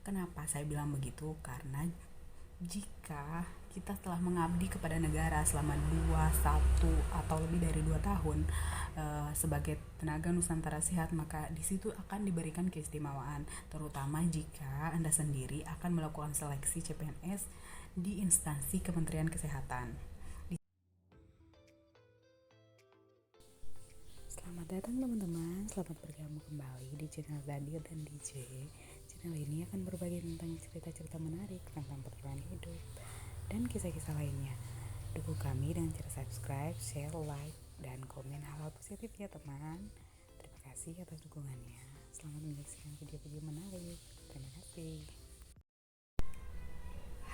Kenapa saya bilang begitu? Karena jika kita telah mengabdi kepada negara selama 1 atau lebih dari 2 tahun sebagai tenaga Nusantara Sehat, maka di situ akan diberikan keistimewaan, terutama jika Anda sendiri akan melakukan seleksi CPNS di instansi Kementerian Kesehatan. Selamat datang teman-teman, selamat bergabung kembali di channel Dadir dan DJ. Channel ini akan berbagi tentang cerita-cerita menarik tentang perjalanan hidup dan kisah-kisah lainnya. Dukung kami dengan cara subscribe, share, like, dan komen hal-hal positif ya teman. Terima kasih atas dukungannya. Selamat menyaksikan video-video menarik. Terima kasih.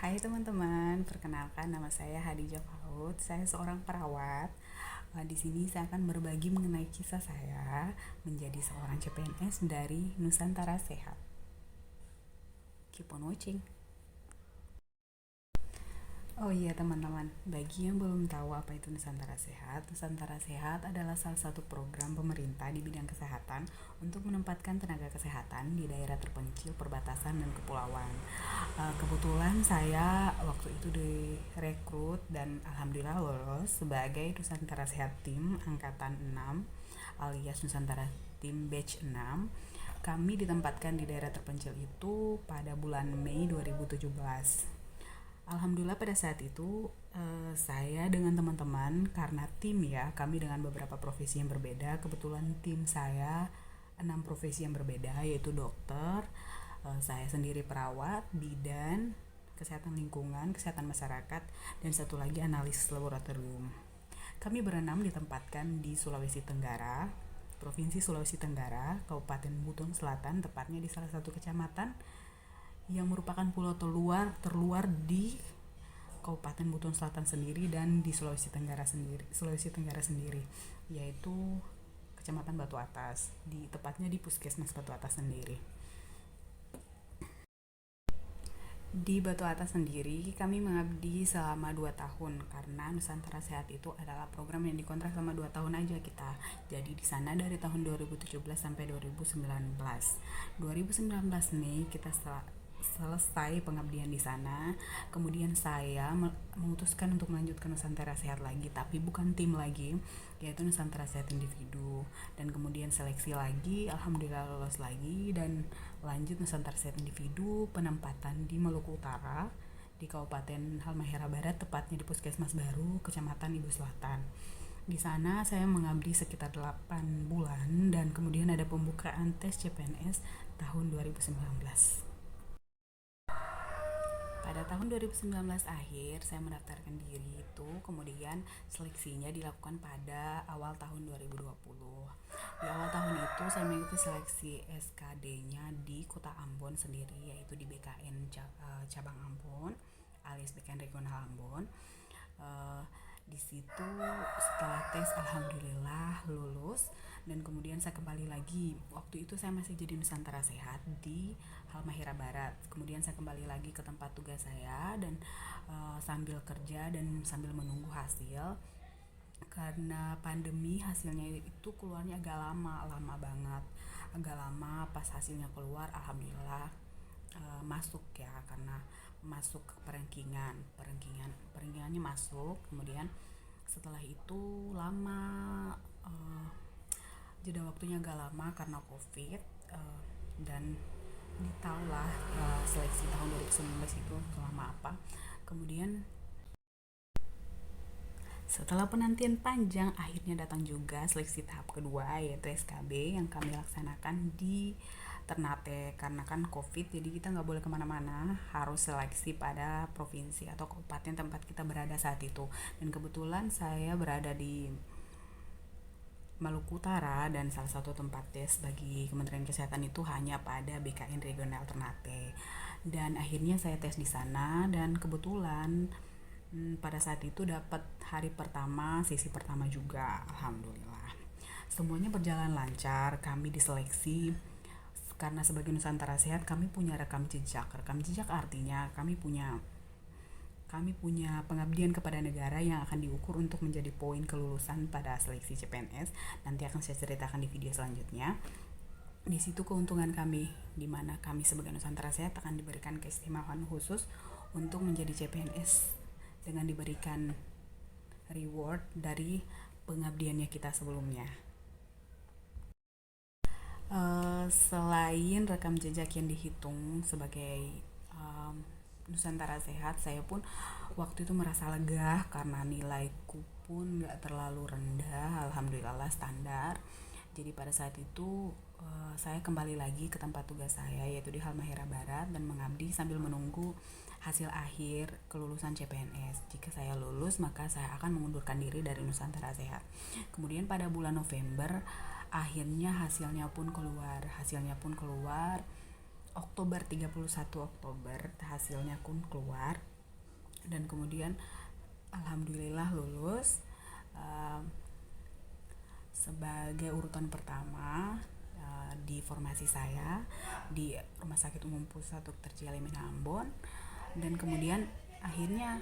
Hai teman-teman, perkenalkan nama saya Hadijah Faud. Saya seorang perawat. Di sini saya akan berbagi mengenai kisah saya menjadi seorang CPNS dari Nusantara Sehat. Keep on watching. Oh iya teman-teman, bagi yang belum tahu apa itu Nusantara Sehat adalah salah satu program pemerintah di bidang kesehatan untuk menempatkan tenaga kesehatan di daerah terpencil, perbatasan, dan kepulauan. Kebetulan saya waktu itu direkrut dan alhamdulillah lolos sebagai Nusantara Sehat Tim Angkatan 6 alias Nusantara Tim Batch 6. Kami ditempatkan di daerah terpencil itu pada bulan Mei 2017. Alhamdulillah pada saat itu saya dengan teman-teman, karena tim ya, kami dengan beberapa profesi yang berbeda. Kebetulan tim saya 6 profesi yang berbeda, yaitu dokter, saya sendiri perawat, bidan, kesehatan lingkungan, kesehatan masyarakat, dan satu lagi analis laboratorium. Kami berenam ditempatkan di Sulawesi Tenggara, Provinsi Sulawesi Tenggara, Kabupaten Buton Selatan, tepatnya di salah satu kecamatan yang merupakan pulau terluar di Kabupaten Buton Selatan sendiri dan di Sulawesi Tenggara sendiri, yaitu Kecamatan Batu Atas, tepatnya di Puskesmas Batu Atas sendiri. Di Batu Atas sendiri kami mengabdi selama 2 tahun karena Nusantara Sehat itu adalah program yang dikontrak selama 2 tahun aja kita. Jadi di sana dari tahun 2017 sampai 2019. 2019 Mei kita selesai pengabdian di sana. Kemudian saya memutuskan untuk melanjutkan Nusantara Sehat lagi, tapi bukan tim lagi, yaitu Nusantara Sehat individu. Dan kemudian seleksi lagi, alhamdulillah lolos lagi dan lanjut Nusantara Sehat individu, penempatan di Maluku Utara, di Kabupaten Halmahera Barat, tepatnya di Puskesmas Baru, Kecamatan Ibu Selatan. Di sana saya mengabdi sekitar 8 bulan dan kemudian ada pembukaan tes CPNS tahun 2019. Pada tahun 2019 akhir saya mendaftarkan diri itu, kemudian seleksinya dilakukan pada awal tahun 2020. Di awal tahun itu saya mengikuti seleksi SKD-nya di Kota Ambon sendiri, yaitu di BKN cabang Ambon alias BKN Regional Ambon. Di situ setelah tes alhamdulillah lulus dan kemudian saya kembali lagi. Waktu itu saya masih jadi Nusantara Sehat di Halmahera Barat. Kemudian saya kembali lagi ke tempat tugas saya dan sambil kerja dan sambil menunggu hasil. Karena pandemi hasilnya itu keluarnya agak lama banget. Agak lama, pas hasilnya keluar alhamdulillah masuk ya, karena masuk ke perankingannya masuk. Kemudian setelah itu lama, jeda waktunya agak lama karena covid, dan ditahulah seleksi tahun 2019 itu selama apa. Kemudian setelah penantian panjang, akhirnya datang juga seleksi tahap kedua, yaitu SKB yang kami laksanakan di Ternate. Karena kan COVID, jadi kita nggak boleh kemana-mana, harus seleksi pada provinsi atau kabupaten tempat kita berada saat itu. Dan kebetulan saya berada di Maluku Utara dan salah satu tempat tes bagi Kementerian Kesehatan itu hanya pada BKN Regional Ternate. Dan akhirnya saya tes di sana dan kebetulan pada saat itu dapat hari pertama, sesi pertama juga, alhamdulillah. Semuanya berjalan lancar, kami diseleksi karena sebagai Nusantara Sehat kami punya rekam jejak. Rekam jejak artinya kami punya pengabdian kepada negara yang akan diukur untuk menjadi poin kelulusan pada seleksi CPNS. Nanti akan saya ceritakan di video selanjutnya. Di situ keuntungan kami, di mana kami sebagai Nusantara Sehat akan diberikan keistimewaan khusus untuk menjadi CPNS dengan diberikan reward dari pengabdiannya kita sebelumnya. Selain rekam jejak yang dihitung sebagai Nusantara Sehat, saya pun waktu itu merasa lega karena nilaiku pun gak terlalu rendah, alhamdulillah standar. Jadi pada saat itu saya kembali lagi ke tempat tugas saya, yaitu di Halmahera Barat, dan mengabdi sambil menunggu hasil akhir kelulusan CPNS. Jika saya lulus, maka saya akan mengundurkan diri dari Nusantara Sehat. Kemudian pada bulan November, akhirnya hasilnya pun keluar. Oktober, 31 Oktober hasilnya pun keluar, dan kemudian alhamdulillah lulus sebagai urutan pertama di formasi saya di Rumah Sakit Umum Pusat Dr. Cialimin Ambon. Dan kemudian akhirnya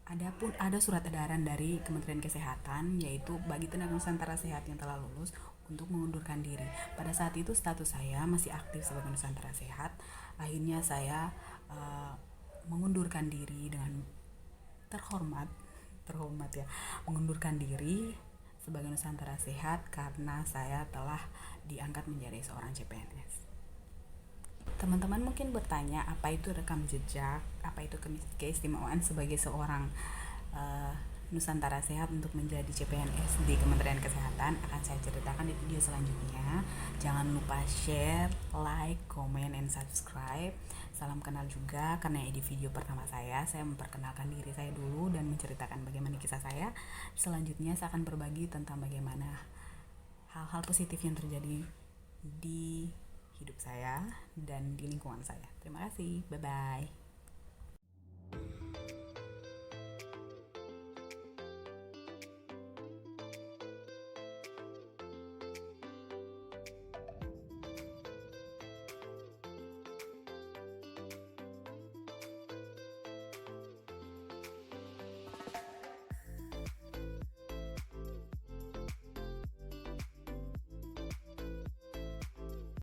ada surat edaran dari Kementerian Kesehatan, yaitu bagi tenaga Nusantara Sehat yang telah lulus untuk mengundurkan diri. Pada saat itu status saya masih aktif sebagai Nusantara Sehat. Akhirnya saya mengundurkan diri dengan terhormat ya, mengundurkan diri sebagai Nusantara Sehat karena saya telah diangkat menjadi seorang CPNS. Teman-teman mungkin bertanya, apa itu rekam jejak, apa itu keistimewaan sebagai seorang Nusantara Sehat untuk menjadi CPNS di Kementerian Kesehatan. Akan saya ceritakan di video selanjutnya. Jangan lupa share, like, comment, and subscribe. Salam kenal juga, karena di video pertama saya memperkenalkan diri saya dulu dan menceritakan bagaimana kisah saya. Selanjutnya saya akan berbagi tentang bagaimana hal-hal positif yang terjadi di hidup saya dan di lingkungan saya. Terima kasih, bye-bye.